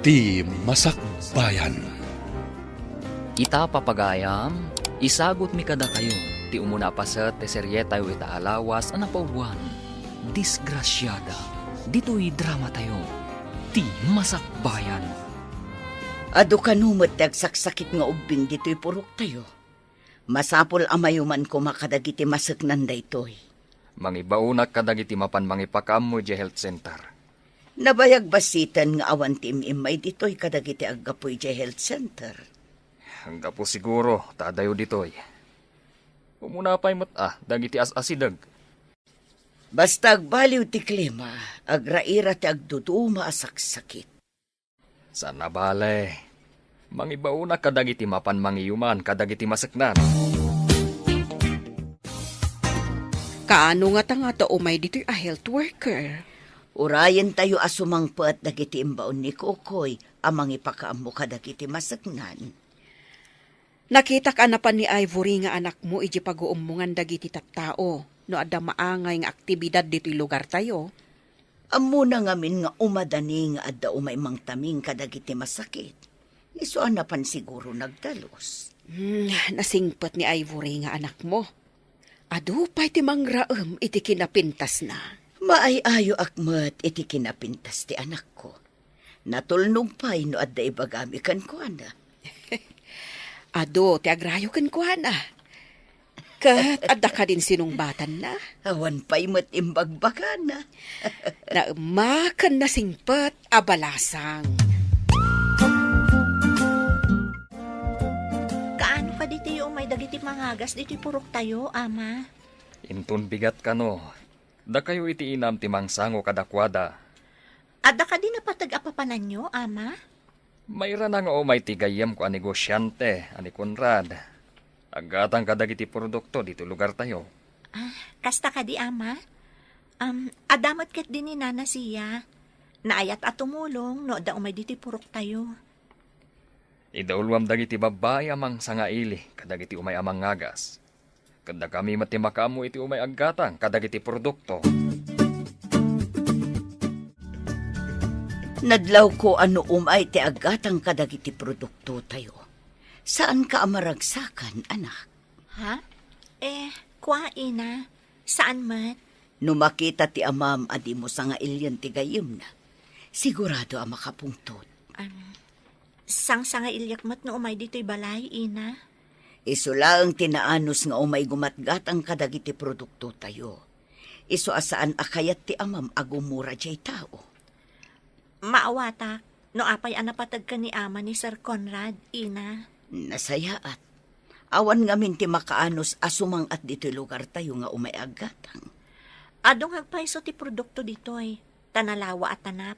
Ti Masakbayan. Ita papagayam, isagot mi kada kayo, ti umuna pa sa teserye tayo itaalawas ang napaubuan. Disgrasyada, dito'y drama tayo, ti Masakbayan. Ado kanumot ti agsaksakit nga ubing dito'y purok tayo. Masapol amayuman ko makadagiti masaknan da ito'y. Mangibaunak kadagiti mapan mangipakam mo di health center. Nabayag basitan nga awan ti imay dito'y kadagiti aggapoy di health center. Hangga po siguro, tadayo dito'y. Umuna pa'y dagiti as-asidag. Basta agbaliw ti klima, agraira ti agduduma asaksakit. Sana bale, mangibaunak kadagiti mapan mangiyuman kadagiti masaknan. Kaano nga ta umay dito'y a health worker? Urayan tayo asumangpo at dagiti imbaon ni Kokoy, amang ipakaamo ka dagiti masaknan. Nakita ka na pa ni Ivory nga anak mo iji pag-uumungan dagiti tattao, no adda maangay nga aktibidad dito'y lugar tayo. Amo na ngamin nga umadani nga adda umay mang taming kadagiti masakit. Isuan na pan siguro nagdalos. Nasingpot ni Ivory nga anak mo. Adu pa'y ti mangraem iti kinapintas na. Maay-ayo akmat iti kinapintas ti anak ko. Natulnong pa'y no adda ibagami kan ko, ana. Ado, ti agrayo kan ko, ana. Kat adda ka din sinungbatan na. Awan pa'y matimbagbagan na. Naemakan na singpot abalasang. Kaano pa dito yung may dagiti mangagas dito purok tayo, ama? Intun bigat ka no. Da kayo iti inam ti mangsango kadakwada. Adda ka din napatag-apapanan nyo, ama? Mayra na nga o may tigayam ko ani Gosyante, ani Conrad. Agatang kadagiti produkto dito lugar tayo. Kasta ka di, ama? Adamat kat din ni Nana siya. Naayat at tumulong, no da umay dito purok tayo. Idaulwam dagiti babay amang sangaili, kadagiti umay amang ngagas. Kada kami matimakamo iti umay aggatang, kadagiti produkto. Nadlaw ko ano umay ti agatang kadagiti produkto tayo. Saan ka amaragsakan, anak? Ha? Kwa ina. Saan mat? No makita ti amam adi mo sa nga ilyan ti gayim na. Sigurado ang makapungtot. Sang-sanga ilyak mat no umay dito'y balay, ina. Isu lang tinaanos nga umay gumatgatang kadagiti produkto tayo. Isu asaan akayat ti amam agumura jay tao. Maawata, no apay anapatag ka ni ama ni Sir Conrad, ina. Nasayaat. Awan ngamin ti makaanos asumang at dito'y lugar tayo nga umay aggatang. Adong hagpaiso ti produkto dito'y, tanalawa at tanap.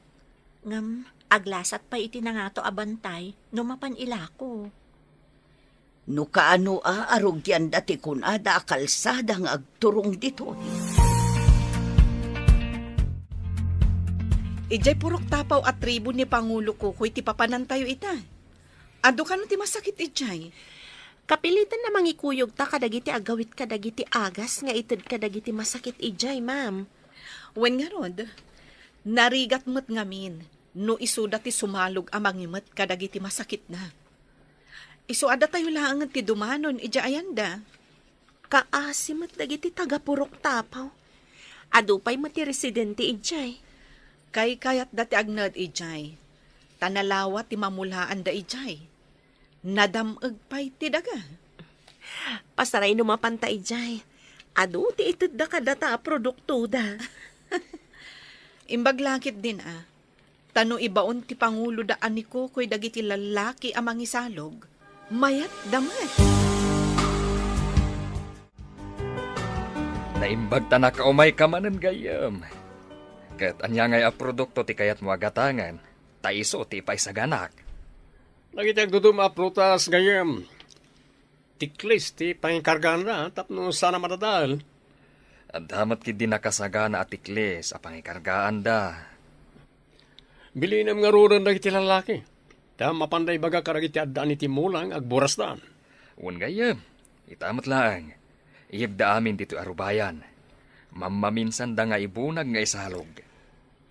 Ngam, aglasat pa iti na nga to abantay, no mapan ilako. No kaano arugyan dati kun ada kalsada nga agturong dito. Ijay purok tapaw at tribo ni Pangulo Kukoy ti papanan tayo ita. Ado ka no ti masakit ijay. Kapilitan na mangikuyog ta kadagiti agawit kadagiti agas nga ited kadagiti masakit ijay, ma'am. Wen nga rod, narigat mo't ngamin, no isuda ti sumalog amangimet kadagiti masakit na. Isuada tayo lang ti dumanon, ija ayanda. Kaasimat dagiti taga-purok tapaw. Adupay mo ti residente ijay. Kay kayat dati agnad ijay. Tanalawa ti mamulaan da ijay. Nadamag pa'y ti daga. Pasaray numapanta ijay. Adu ti ited da kadata produkto da. Imbaglakit din Tano ibaon ti Pangulo daan ni Kukoy dagiti lalaki amang isalog. Mayat damat. Naimbag ta na kaumay kamanan gayam. Kat anya ngay a produkto ti kayat mo agatangan, taiso ti paisaganak. Nagitag duduma prutas gayam. Tiklis ti pangikargaan na, tapno sana matadal. At damat ki di nakasagana at tiklis a pangikargaan da. Bilinam nga ruran dagiti lalaki. Ta mapanday baga karagiti addaan iti mulang agburasdan. Un gayam, itamat lang. Iyagda amin dito arubayan. Mamaminsan da nga ibunag nga isalog.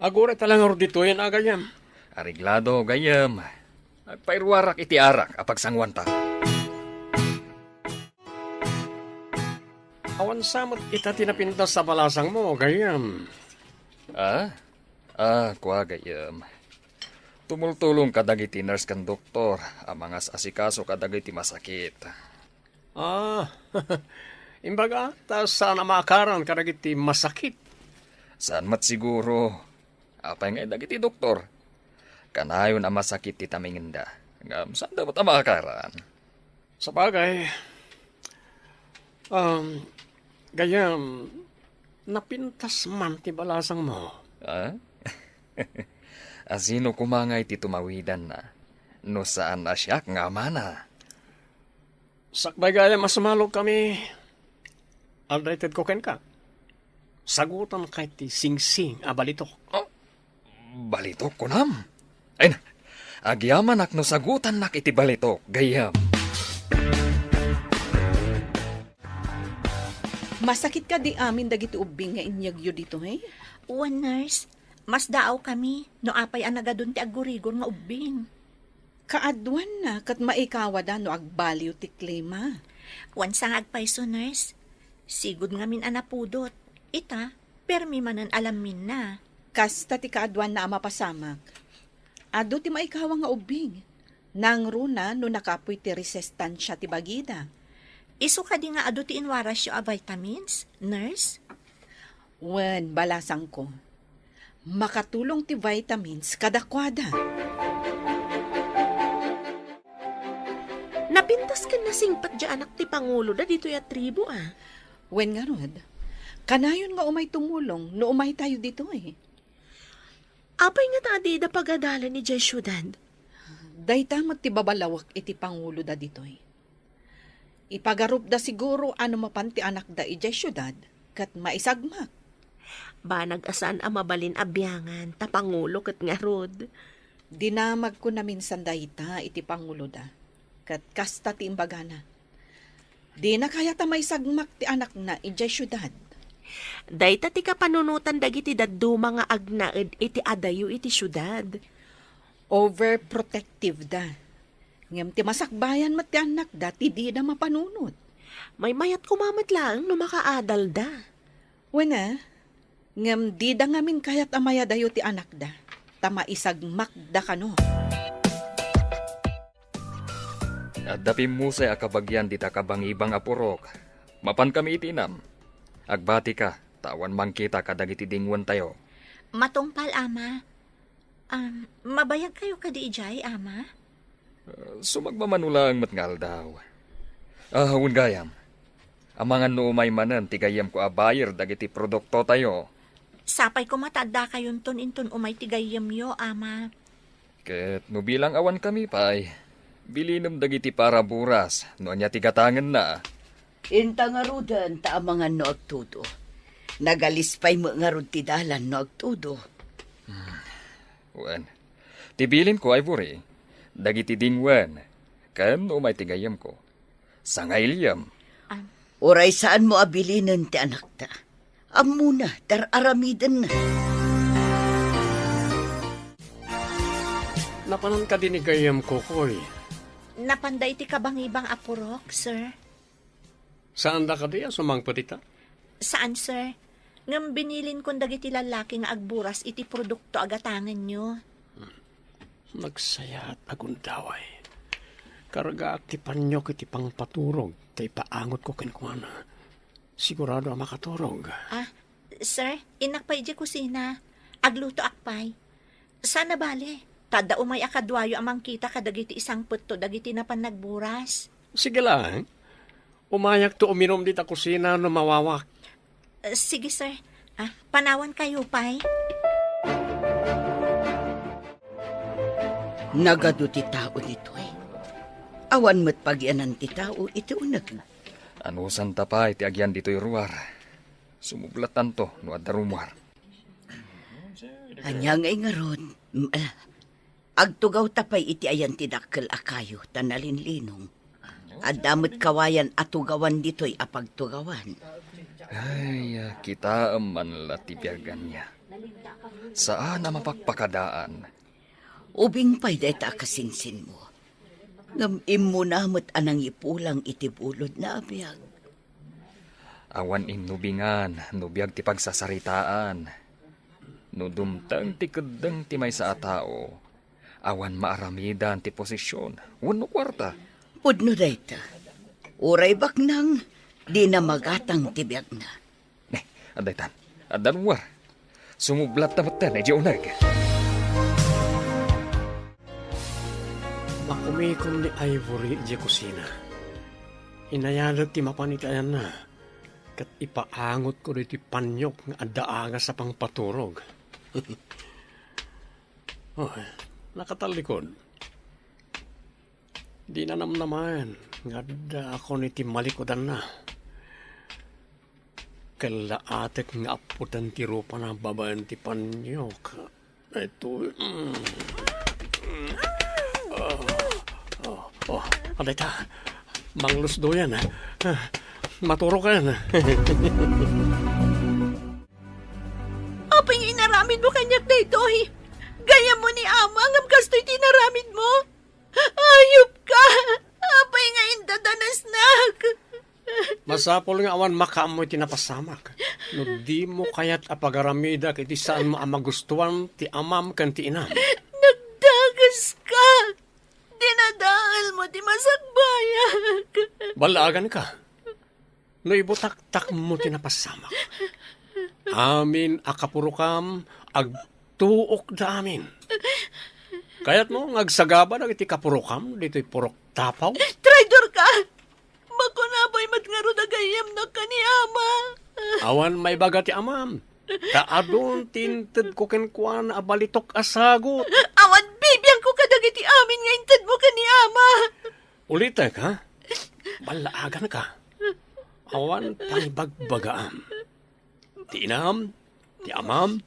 Agora talang dito yan agayam. Ariglado gayam. Agpairwarak iti arak apag sangwanta. Awan samot ita tinapintas sa balasang mo, gayam. Kwa gayam. Tumultulong kadagiti nurse kan doktor, ang mga asikaso kadagiti masakit. Imbaga, tas sana makaran kadagiti masakit. Saan mat siguro? Apay nga dagiti doktor. Kanayon ang masakit ti taminginda. Ngam, saan dapat ang makaran? Sa bagay, gayam, napintas man ti balasang mo. Asino kumangay ti tumawidan na? No saan na siya nga mana? Sakbay gayam, masumalog kami. Alrighted ko ken ka. Sagutan kay ti sing-sing abalitok. Balitok ko nam. Ay na, agyaman ak no sagutan nak iti balitok, gayam. Masakit ka di amin dagiti ubing nga inyagyo dito, eh? One nurse, mas daaw kami, no apay ang nagadun ti agurigor nga ubing. Kaadwan na, kat maikawa da no agbaliw ti klima. Wan sang agpaiso nurse, sigud nga min anapudot. Ita, permi manan alamin na. Kasta ti kaadwan na mapasamak. Ado ti maikawa nga ubing. Nang runa no nakapoy ti resestansya ti bagida. Iso ka di nga ado ti inwaras yo a vitamins, nurse? Wen, balasang ko. Makatulong ti vitamins kadakwada. Napintas ka na singpat dya anak ti Pangulo da dito ya tribo Wen nga rod, kanayon nga umay tumulong no umay tayo dito eh. Apay nga tadi da pagadala ni Jay syudad. Daytamot ti babalawak iti Pangulo da dito eh. Ipagarup da siguro ano mapanti anak da ijay syudad kat maisagmak. Ba nag-asan ang mabalin abyangan ta Pangulo kat nga rod. Dinamag ko na minsan dayta iti Pangulo da kat kasta ti imbagana. Di na kaya ta maisagmak ti anak na ijay syudad. Dayta ti kapanunutan dagiti daddu mga agnaed iti adayo iti syudad. Overprotective da. Ngem ti masakbayan mat ti anak da ti di na mapanunot. May mayat kumamat lang no makaadal da. Wena, ngem di da ngamin kayat amaya dayo ti anak da. Tama isagmak da kano. At dapim musay akabagyan di takabangibang apurok. Mapan kami itinam. Agbati ka, tawan man kita kadagiti dingwan tayo. Matungpal, ama. Mabayag kayo kadi ijay, ama? Sumagmamanulang matngal daw. Hawun gayam. Amangan no umay manan, tigayam ko abayir dagiti produkto tayo. Sapay ko matadda kayon ton inton umay tigayam yo, ama. Ket no bilang awan kami pay. Bilinam dagiti para buras, no anya tigatangan na. Inta nga rudan ta amangan no agtudo. Nagalispay mo nga rud ti dalan no agtudo. Wen, tibilin ko ay buri. Dagiti dingwan. Kan umay tigayam ko. Sangailyam. Oray saan mo abilinan ti anak ta. Amuna, dar aramidan na. Napanan ka din ni gayam kokoy. Napanday ti kabangibang apurok, sir. Saan da ka diya sumangpatita? Saan, sir? Ngam binilin kong dagiti lalaki nga agburas iti produkto agatangan nyo. Nagsaya at agundaway. Karga aktipan nyo kiti pang paturog, tay paangot ko kinkwana. Sigurado ang makaturog. Sir, inakpay di kusina. Agluto akpay. Sana bale, tada umay akadwayo amang kita kadagiti isang putto dagiti na pan nagburas. Sige lang. Umayak to uminom dita kusina no mawawak. Sige, sir. Panawan kayo, pay. Nagado ti tao dito eh. Awan mo't pagyanan ti tao iti unag. Ano santa pa iti agyan dito'y ruwar. Sumublatan to no adda rumwar. Anya ngay nga ron. Agtugaw tapay iti ayan ti dakkel akayo tanalinlinong. Adamot kawayan atugawan dito'y apagtugawan. Ay, kita man latibyagan niya. Saan na mapagpakadaan? Ubing pa'y dayta kasinsin mo. Ngam mo namot anang ipulang itibulod na abiyag. Awan imnubingan, nubiyag ti pagsasaritaan. Nudumtang ti kedeng ti may sa tao. Awan maaramidan ti posisyon, wano kwarta. Pudno dayta. Uray baknang, di na magatang tibiyag na. Adaytan, adan war. Sumublat na matan, ay unag. Makumikom ni Ivory di kusina. Inayanag ti mapanitayan na. Kat ipaangot ko rin ti panyok nga adaaga sa pangpaturog. Oh, nakatalikod. Di na naman nga da ako ni ti malikodan na. Kalaatek nga aputan ti rupa na babayan ti panyok. Ito, aday ta, manglusdo yan. Maturo ka yan. Apay inaramid mo kanyak na ito, eh. Gaya mo ni Ama, ngam kasto'y tinaramid mo. Ayop ka! Apay nga indadanas nak. Masapol nga awan makaamoy tinapasamak. No di mo kayat apagaramida kiti saan mo ang magustuhan ti amam kan ti inam. Nagdagas ka! Dinadahal mo di masagbayag. Balagan ka. No ibutak-tak mo tinapasamak. Amin akapurukam agtuok da amin. Kayat mo ngagsagaba na iti kapurukam dito'y purok tapaw. Traidor ka! Bako na ba'y matngaro na gayam na ka ni Ama? Awan may baga ti amam. Kaadon tinted ko kenkwan abalitok asagot. Awan bibiyang ko kadagiti amin nga intad mo ka ni Ama. Ulitek ha? Balaagan ka. Awan pa'y bagbagaam. Ti inam, ti amam,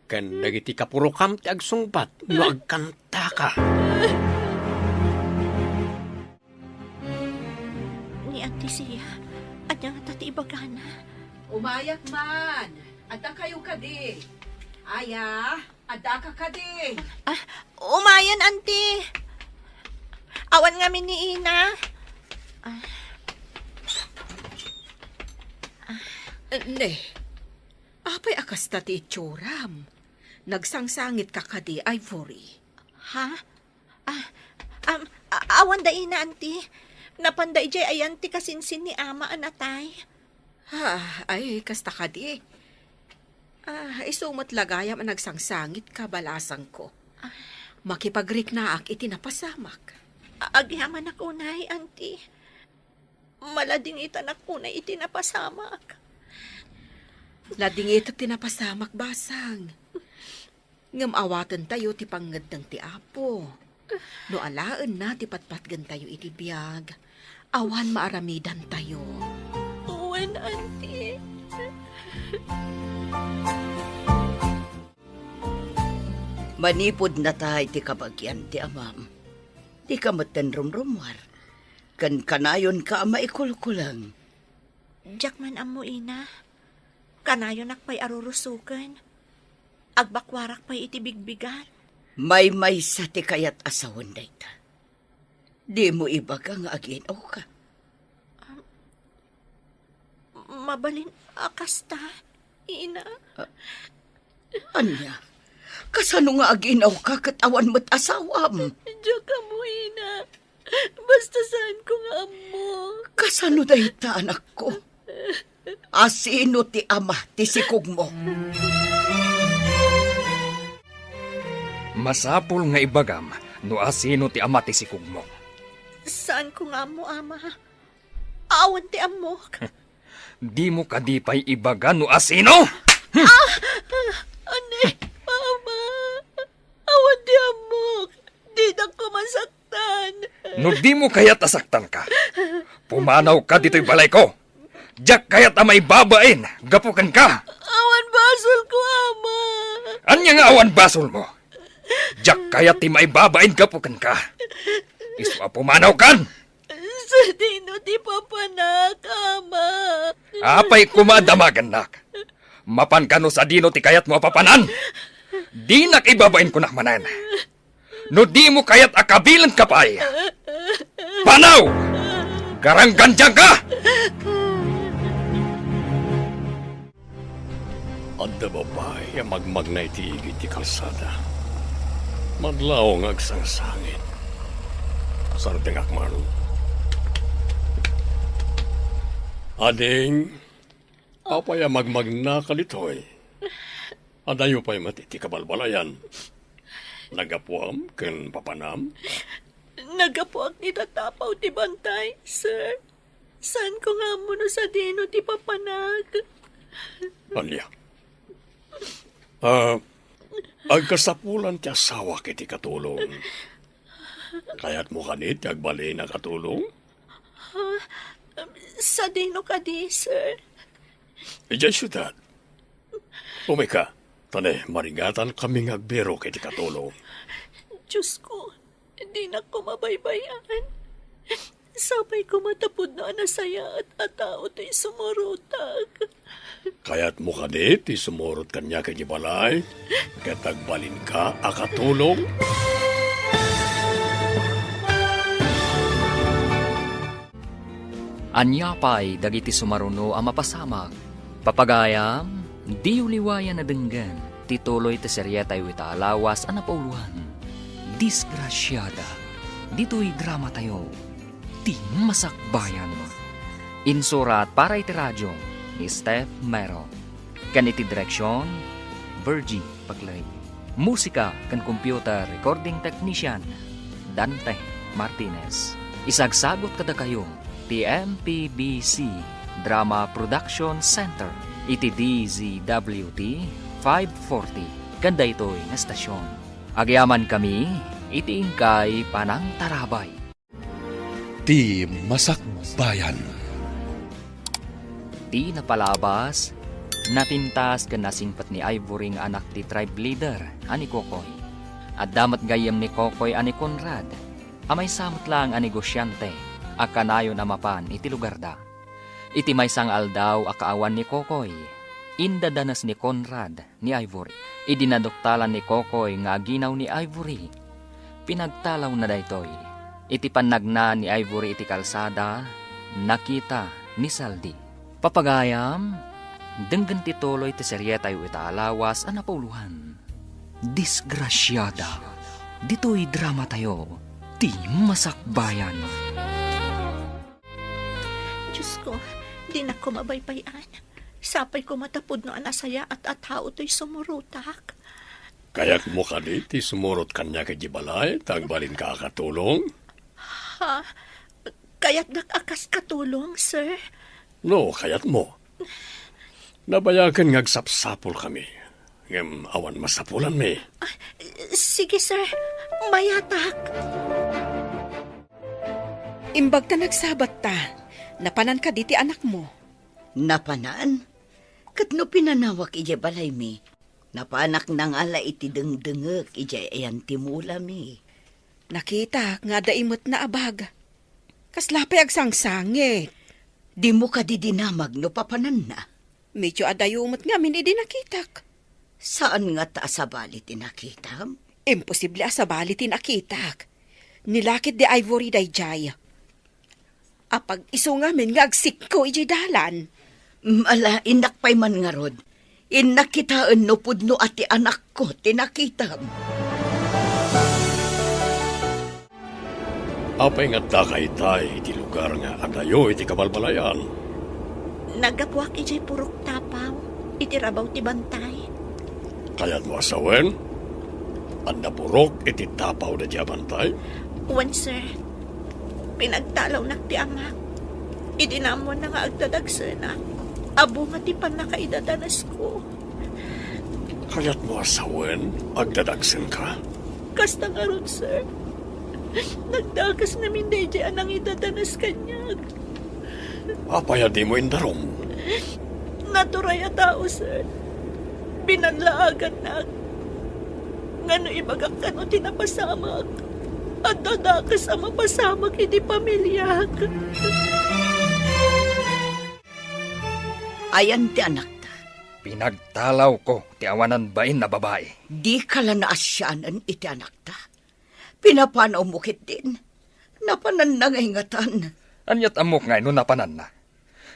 kan dagiti kapurukam ti agsungpat no agkanta ka. Ni Auntie Sia, at nga tati ibagana. Umayak man. Adda kayo kadi. Aya, adda ka kadi. Umayan, Auntie. Awan nga min ni Ina. Ne, apay akas tati itsuram. Nagsangsangit ka kadi, Ivory. Ha? Awan da Ina, Auntie. Napanday jay ayanti kasinsin ni Ama anatay. Ay, kasta kadi. Isumat lagayam ang nagsangsangit ka balasang ko. Makipagrik na ak itinapasamak. Agyaman ako unay, Auntie. Malading itanak unay itinapasamak. Lading ito tinapasamak basang. Ngam awatan tayo ti panggandang ti Apo. No alaan na ti patpatgan tayo iti biyag. Awan maaramidan tayo. Uwan, Auntie. Manipod na tayo ti kabagyan ti amam. Di ka matanrumrumwar. Kan kanayon ka maikulkulang. Jakman amo, Ina. Kanayon akpay arurusukan. Agbakwarak pa'y itibigbigan. May sa ti kayat asawan dayta. Di mo ibaga nga aginaw ka. Mabalin akasta, Ina. Anya, kasano nga aginaw ka katawan mo't asawam? Diyak mo, Ina. Basta saan ko nga amo. Kasano dayta anak ko? Asino ti ama ti sikog mo? Masapol nga ibagam, no asino ti ama ti sikog mo. Saan ko nga amo, Ama? Awan ti amo. Di mo kadipay ibaga no asino? Ane, Ama. Awan ti amo. Di na ko masaktan. No di mo kayat asaktan ka. Pumanaw ka dito'y balay ko. Diyak kayat amay babain, gapukan ka. Awan basol ko, Ama. Anya nga awan basol mo? Diyak kayat ti may babain, gapukan ka. Iswa pumanaw kan. Sa dino ti papanak, Ama. Apay kumadamagan nak. Mapan ka no sa dino ti kayat mo papanan. Di nakibabain ko nakmanan. No di mo kayat akabilan ka pa'y. Panaw! Garang gandyang ka! Adda babae ang magmagnay ti igit ti kalsada. Madlaw ang agsangsangit. Sarting akman. Ading, apaya magmagna kalitoy. Adayo pa'y matiti kabalbalayan. Nagapuam ken papanam. Nagapuak ni tatapaw ti bantay, sir. Saan ko nga mo no sa dino ti papanag? Alya. Agkasapulan ti asawa kiti katulong. Kaya't mo kanit agbali na katulong? Sa dino ka di, sir. Ijay syudad. Umika, tane maringatan kaming agbero kiti katulong. Diyos ko, hindi na ko mabaybayan. Sabay ko matapod na anasaya at atao to'y sumurutag. Kaya't mo kanit isumurot kanya kiti balay. Kaya't agbalin ka akatulong. Anya pa'y dagiti sumaruno ang mapasamag. Papagayam, di uliwayan na denggan, tituloy ti seryeta yu itaalawas ang napauluhan. Disgrasyada, dito'y drama tayo, di masakbayan. Insurat para iti radyo ni Steph Mero. Kan iti direksyon, Virgie Paglay. Musika kan computer recording technician, Dante Martinez. Isagsagot kada kayo, TMPBC Drama Production Center, iti DZWT 540, kanda ito'y na stasyon. Agyaman kami, iti ingkay panang tarabay. Di masakbayan. Di napalabas, napintas ka nasingpat ni Ivory nga anak ti tribe leader, ani Kokoy. At damat gayam ni Kokoy ani Conrad, amay samot lang ani negosyante, akanayon amapan iti lugar da. Iti may sangal daw akaawan ni Kokoy. Indadanas ni Conrad ni Ivory. Idinadoktalan ni Kokoy nga aginaw ni Ivory. Pinagtalaw na daytoy. Iti panagna ni Ivory iti kalsada, nakita ni Saldi. Papagayam, denggan tituloy ti seryeta yu itaalawas ang napauluhan. Disgrasyada, dito'y drama tayo, di masakbayan. Diyos ko, di na ko mabaybayan. Sapay ko matapod no anasaya at atao to'y sumurutak. Kaya't mo kanit isumurot kanya kiti balay, tagbalin ka akatulong. Ha? Kaya't nakakas katulong, sir? No, kaya't mo. Nabayagan ngagsapsapol kami. Ngem awan masapulan mi. Sige, sir. Mayatak. Imbag ta nagsabat ta, napanan ka diti anak mo. Napanan? Kat no pinanawak ije balay mi. Napanak nang ala iti dengdengek ije ayan timula mi. Nakita nga daimot na abag. Kaslapay agsangsangit. Di mo ka didinamag no papanan na. Medyo adayumot nga min idinakitak. Saan nga ta sa bali tinakitam? Imposible sa bali tinakitak. Nilakit di Ivory dayjay. Apag iso nga min nga agsikko iji dalan. Ala, inak pa'y man nga rod. Inak kitaan no pudno ati anak ko tinakitam. Apay nga takay-tay iti lugar nga adayo iti kabalbalayan. Nagapuak ijay purok tapaw. Iti rabaw ti bantay. Kaya't mo asawen, anda purok iti tapaw na diabantay. Wan, sir. Pinagtalaw na ti amak. Idinamon na nga agdadagsena. Abo nga ti panakaidadanas ko. Kaya't mo asawen, agdadagsen ka. Kasta nga ron, sir. Nagdagas namin deje anang idadanas kanyag. Apaya di mo indarom. Naturay a tao, sir. Binanlaagan na. Ngano ibagak ka no tinapasamak. At dadakas ang mapasamak iti pamilyag. Ayan ti anak ta. Pinagtalaw ko ti awanan bain na babae. Di ka lang naasyanan iti anak ta. Pinapanaw mo kit din. Napanan na ngay ngatan. Anyat amok nga no napanan na.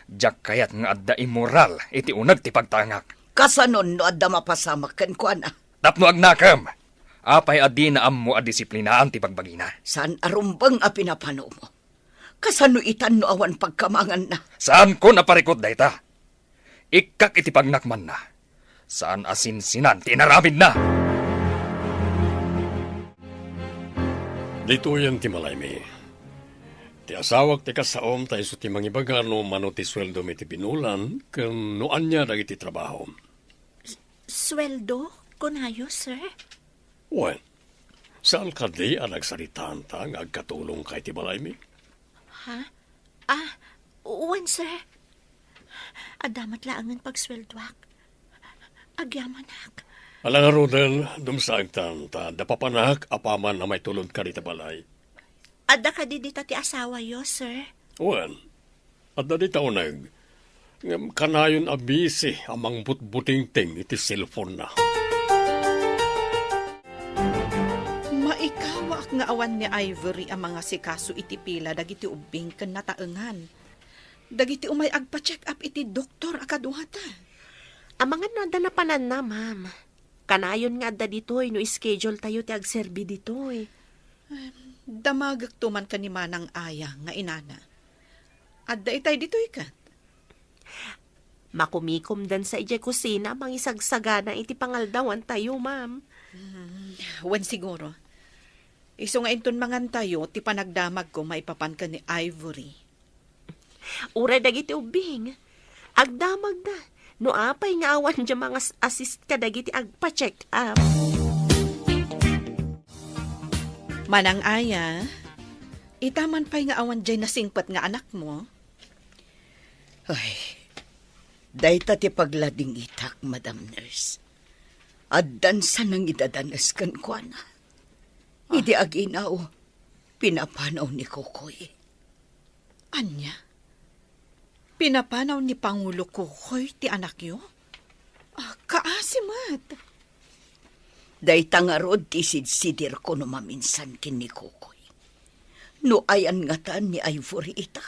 Diyak kayat nga adda immoral iti unag ti pagtangak. Kasanon no adda mapasamak ken kuana. Tapno agnakam. Apay adi na ammo a disiplinaan ti pagbagina. Saan arumbang a pinapanaw mo? Kasano itan no awan pagkamangan na? Saan ko naparikot dayta? Ikak iti pagnakman na. Saan asinsinan tinaramid na? Dito yan ti malaymi. Ti asawak ti kasaom tayo so ti mangibagano mano ti sweldo mi ti pinulan ken noan niya dagiti trabaho. Sweldo? Kunayo, sir? Well, saan ka di ang nagsaritaan ta nga agkatulong kay ti malaymi? Ha? Uwan, sir. Adamat laangan pagsweldoak. Agyamanak. Alang Rodel, dumsaag ta dapapanak apaman na may tulod ka dita balay. Ada ka di dita ti asawa yo, sir? Well, at na dita unag, ngam kanayon abisi amang butbuting-ting iti cellphone na. Maikawak nga awan ni Ivory ang mga sikaso iti pila dagiti ubing ken nataengan. Dagiti umay agpa-check up iti doktor akaduhata. Ang mga nada na panan na, ma'am. Kanayon nga adda ditoy no schedule tayo ti agserbi ditoy. Damagak tuman ka ni manang aya nga inana. Adda itay ditoy kat. Makumikom dan sa ijay kusina mangisagsagana iti pangaldawan tayo, ma'am. Wan siguro. Iso nga inton mangan tayo, ti panagdamag ko maipapan ka ni Ivory. Uray dagiti ubing. Agdamag na. No apay nga awan dyan mga assist ka dagiti agpa-check up. Manang aya, itaman pa'y nga awan dyan nasingpat nga anak mo. Ay, dayta ti paglading itak, Madam Nurse. Addan sa nang idadanas kan kuana. Idi aginaw, pinapanaw ni Kokoy. Anya? Pinapanaw ni Pangulo Kukoy ti anak yo? Kaasimat. Dayta nga rod ti sidsidir ko no maminsan kin ni Kokoy. No ayan nga taan ni Ivory ita.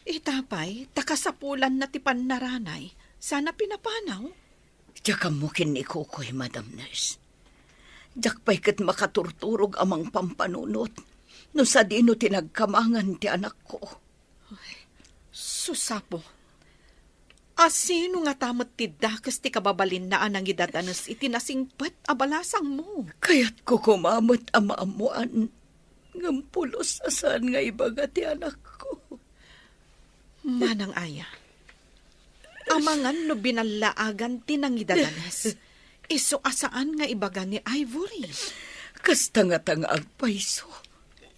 Itapay, takasapulan na ti pannaranay. Sana pinapanaw. Diyak mo kin ni Kokoy, Madam Nurse. Diyak pa'y kat makaturturog amang pampanunot. No sa dino tinagkamangan ti anak ko. Susapo. Asino nga tamot ti dakas ti kababalin na anang idadanas iti nasingpet abalasang mo. Kaya't ko kumamot amaamuan. Ngampulos asan nga ibaga ti anak ko. Manang aya. Amangan no binalaagan ti nang idadanas. Iso asaan nga ibaga ni Ivory. Kastanga-tanga agpaiso.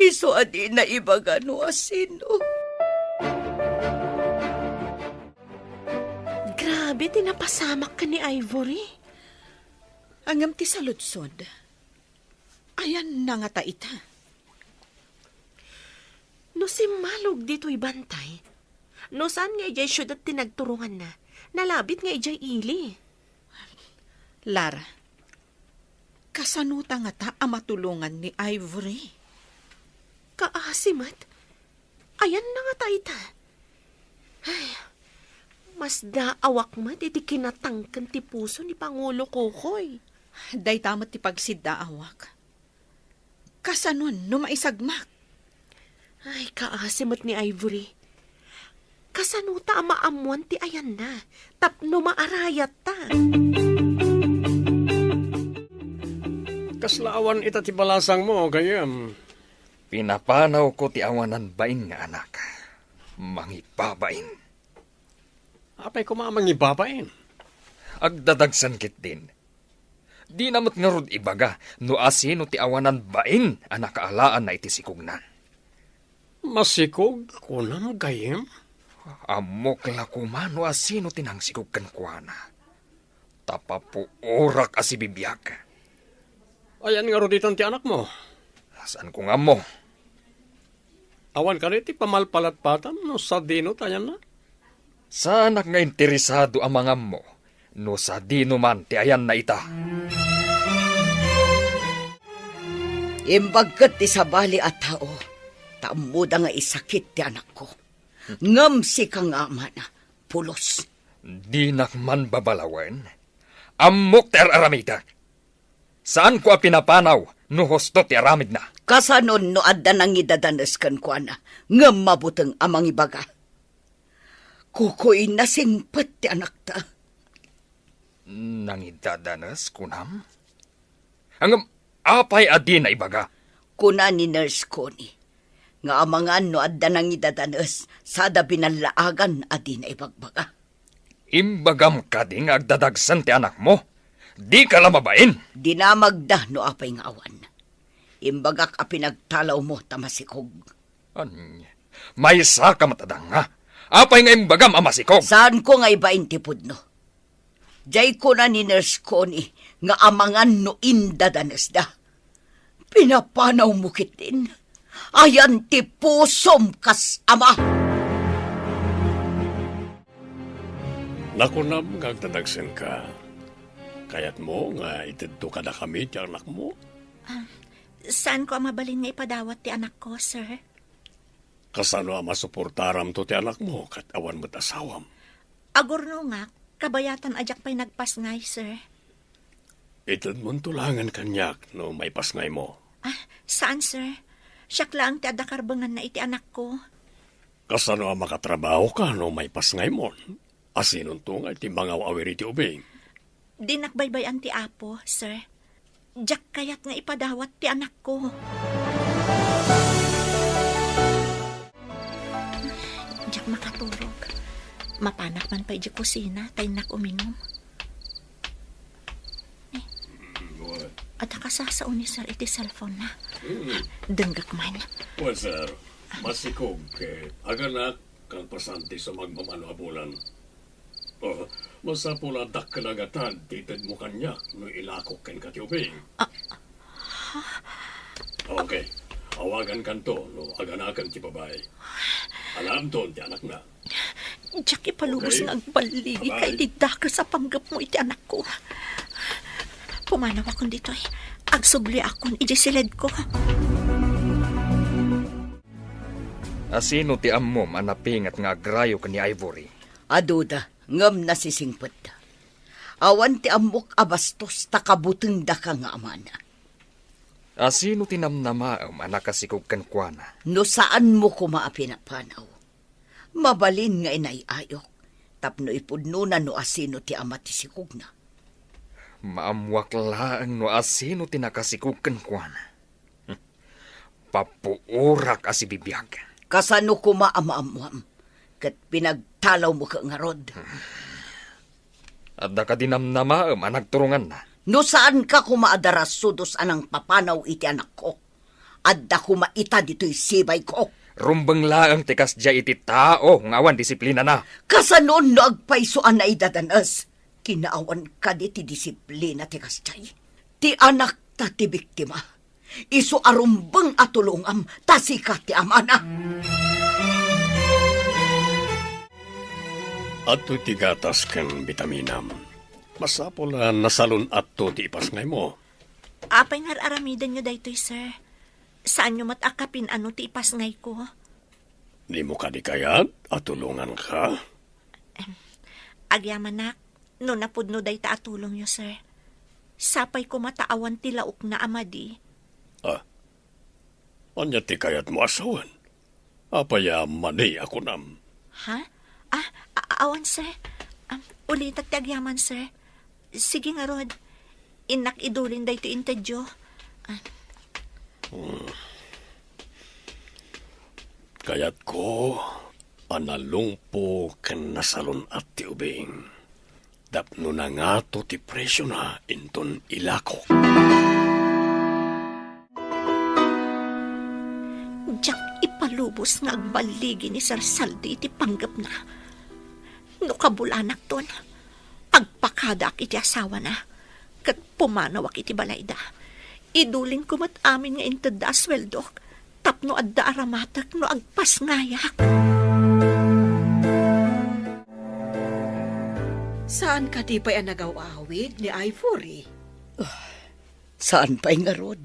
Iso adi na ibaga no asino. Grabe, tinapasamak ka ni Ivory. Angam ti saludsod. Ayan na nga ta ita. No si Malog dito'y bantay. No saan nga ijay syudad tinagturungan na. Nalabit nga ijay ili. Lara, kasanuta nga ta ang matulungan ni Ivory. Kaasimat. Ayan na nga ta ita. Ay, mas daawak mat iti kinatangkan ti puso ni Pangulo Kokoy. Day tamat ti pagsidaawak. Kasanon no maisagmak. Ay, kaasimat ni Ivory. Kasanuta ang maamuan ti ayan na. Tapno maarayat ta. Kaslaawan ita ti balasang mo, gayam. Pinapanaw ko ti awanan bain nga anak. Mangipabain. Apay ko mamangibabain. Agdadagsan kit din. Di namot nga rod ibaga no asino ti awanan bain anak kaalaan na iti sikog na. Masikog ko na gayam. Amok la kumano asino tinang sikog kan kuana. Tapapo orak asibibiyag. Ayan nga roditan ti anak mo. Saan ko nga mo? Awan ka rin ti pamalpalatpatan no sa dino tayan na. Sa anak nga interesado ang mga mo, no sa dino man ti ayan na ita. Imbagkat ti sabali at tao, tamuda nga isakit ti anak ko. Ngam si kang ama na, pulos. Di nakman babalawan. Amok ti aramida. Saan ko pinapanaw no husto ti aramid na? Kasanon no adda nang idadanas kan ko na, ngam mabutang amang ibaga. Kukoy na singpat ti anak ta. Nangidadanas kunam? Hanggang apay adi na ibaga. Kuna ni Nurse Connie, nga amangan no adda nang idadanas, sada binalaagan adi na ibagbaga. Imbagam ka ding agdadagsan ti anak mo. Di ka lamabain. Dinamagda no apay nga awan. Imbagak a pinagtalaw mo tamasikog. May saka matadang nga. Apay nga imbagam amasikog. Saan ko nga ibain tipod no? Diyay ko na ni Nurse Connie nga amangan no indadanas da. Pinapanaw mo kitin. Ayan ti pusom kas ama. Nakunam nga agdadagsan ka. Kayat mo nga itidto ka na kami ti anak mo. Saan ko mabalin nga ipadawat ti anak ko, sir? Kasano ang masuportaram to ti anak mo kat awan mo't asawam. Agurno nga, kabayatan ajak pa'y nagpasngay, sir. Itid mong tulangan kanyak no may pasngay mo. Saan, sir? Siyak lang ti adakarbangan na iti anak ko. Kasano ang makatrabaho ka no may pasngay mo. Asinon to nga iti mga awiri ti ubing. Dinakbaybayan ti apo, sir. Diyak kayat nga ipadawat ti anak ko. Diyak makatulog. Mapanak man pa di kusina, tayo nak uminom. At akasasaon ni sir iti cellphone na. Denggak man. Well, sir, masikog aganak kang pasanti sa magmamano abulan. Masapula dakkalagatan, titid mo kanyak no ilakok ken katiubing. Okay, awagan kanto no aganakan ti babae. Alam ton ti anak na. Diyak ipalubos Okay. nga agbaligi Bye-bye. kay didaka sa panggap mo iti anak ko. Pumanaw akong dito'y. Agsubli akong ijisilid ko. Asino ti ammo manapingat nga agrayo ka ni Ivory. Aduda, ngam na sisingpet da. Awan ti amok abastos takabuteng da ka nga amana. Asino ti namnamaam anakasikog kan kuana. No saan mo kumaapinapanaw? Mabalin nga inayayok. Tapno ipudno na no asino ti ama ti sikog na. Maamwak laang no asino ti nakasikog kan kuana. Papuurak asi bibiyag. Kasano kumaamaamuam? Kat pinagtalaw mo ka nga rod. Adda ka dinamnamaam anagturungan na. No saan ka kumaadaras sudos anang papanaw iti anak ko? Adda kumaita dito'y sibay ko. Rumbang laang tikas dya iti tao ng awan disiplina na. Kasanon no agpaisoan na idadanas? Kinaawan ka di ti disiplina ti kasjay. Ti anak ta ti biktima. Iso arumbang atulungam tasika ti amana. At to ti gatas ken bitaminam. Masapula nasalon at to ti ipasngay mo. Apay nga aramidan nyo daytoy, sir. Saan nyo matakapin ano ti ipasngay ko? Di mo ka di kayat at tulungan ka. Agyaman nak, no napudno day ta atulong nyo, sir. Sapay ko mataawan ti laok na amadi. Anya ti kayat mo asawan. Apaya mani ako nam. Ha? Awan, sir. Ulitat ti agyaman, sir. Sige nga, Rod. Inak idulin day ti intadyo. Kayat ko, analungpo ken nasalon at ti ubing. Dapno na nga to ti presyo na inton ilako. Diyak ipalubos nga agbaligi ni Sir Saldi iti panggap na. No kabulanak ton, agpakadak iti asawa na. Kat pumanawak iti balayda. Idulin ko mat amin nga intada asweldok. Tapno adda aramatak no agpas ngayak. Saan ka di pa'y nagaw-awid ni Ivory? Saan pa'y nga rod?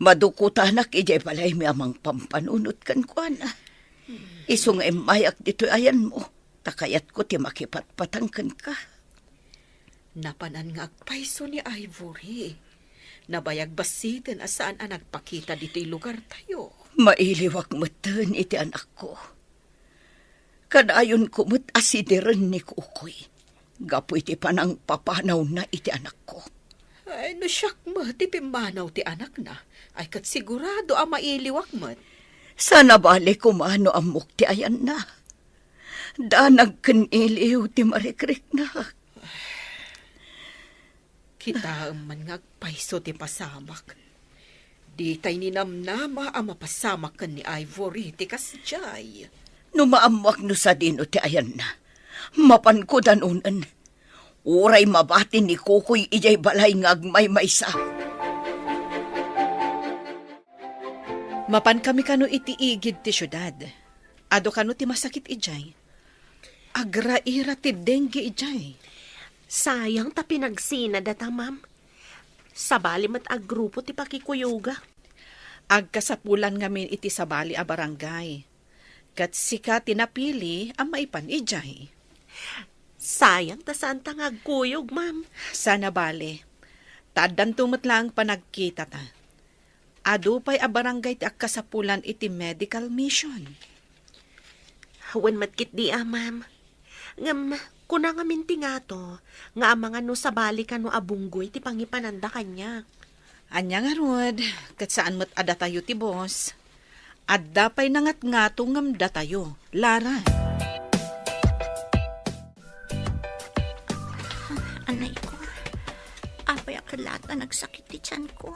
Madukutanak ijay balay mi amang pampanunot kan kuan. Isong mayak dito ayan mo. Takayat ko ti makipatpatangkan ka. Napanan nga agpaiso ni Ivory. Nabayag basitin asaan ang nagpakita dito'y lugar tayo. Mailiwak matan iti anak ko. Kadayon ko mat asidiren ni Kukoy. Gapo iti panang papanaw na iti anak ko. Ay, no siyak mo, ti pimanaw ti anak na. Ay, kat sigurado ang mailiwak mo. Sana bali kumano amok ti ayan na. Danag kaniliw ti marikrik na. Kita man nga agpaiso ti pasamak. Di tay ni namnama ang mapasamak kan ni Ivory ti kasjay. Numaamwak no sa dino ti ayan na. Mapan ko danunan. Uray mabati ni Kukoy ijay balay ngagmay maysa. Mapan kami kano iti igid ti syudad. Ado kano ti masakit ijay. Agraira ti dengue ijay. Sayang ta pinagsina data, ma'am. Sabali mat agrupo ti pakikuyoga. Agkasapulan ngamin iti sabali a barangay. Kat sika tinapili ang maipan ijay. Sayang ta saan ta ngagkuyog, ma'am. Sana bale. Tadan tumatlang panagkita ta. Adupay a barangay ti agkasapulan iti medical mission. Hawan matkit di ma'am. Ngam, kuna nga minti nga to, nga mga no sabali ka no abunggoy ti pangipananda kanya. Anya nga rod, kat saan mo't ada tayo ti boss. Adda pa'y nangat nga to ngamda tayo, Lara. Anay ko, apay akalata nagsakit ti tiyan ko.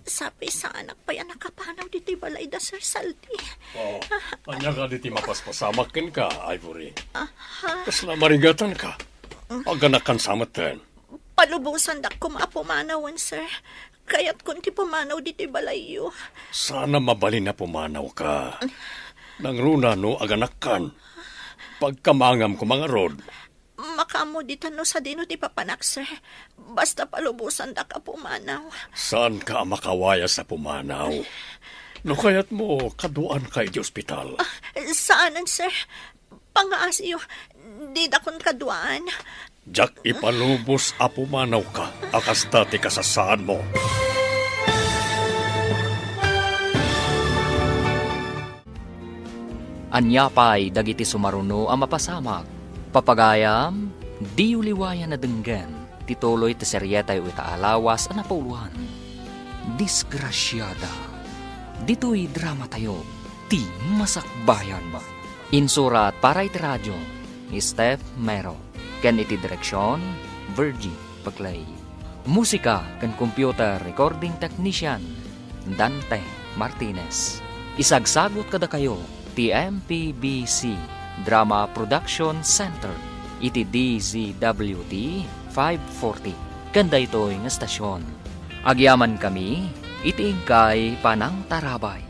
Sabi sa anak pa yan nakapanaw dito'y balay da Sir Saldi. Oh, anya ka diti mapaspasamakin ka, Ivory. Kasla marigatan ka. Aganakan samatan. Palubusan da kumapumanawan, sir. Kaya't kunti pumanaw dito'y balayo. Sana mabali na pumanaw ka. Nang runa no aganakan. Pagkamangam ko mga rod. Makamo ditan no sa dino ti papanak, sir. Basta palubusan da ka pumanaw. Saan ka makawaya sa pumanaw? No kaya't mo kaduan ka iti ospital. Saanan, sir? Pangaasiyo, di da kon kaduan. Jak ipalubos a pumanaw ka. Akas dati kasasaan mo. Anyapay dagiti sumaruno ang mapasamak. Papagayam, di uliwayan na denggan. Tituloy ti seryetay itaalawas ang napauluhan. Disgrasyada. Dito'y drama tayo. Ti masakbayan ba? Insurat para iti radyo ni Steph Mero. Ken iti direksyon, Virgie Paglay. Musika ken computer recording technician, Dante Martinez. Isagsagot kada kayo, ti MPBC Drama Production Center, iti DZWT 540. Kanda ito'y nga stasyon. Agyaman kami, iti ingkay Panang Tarabay.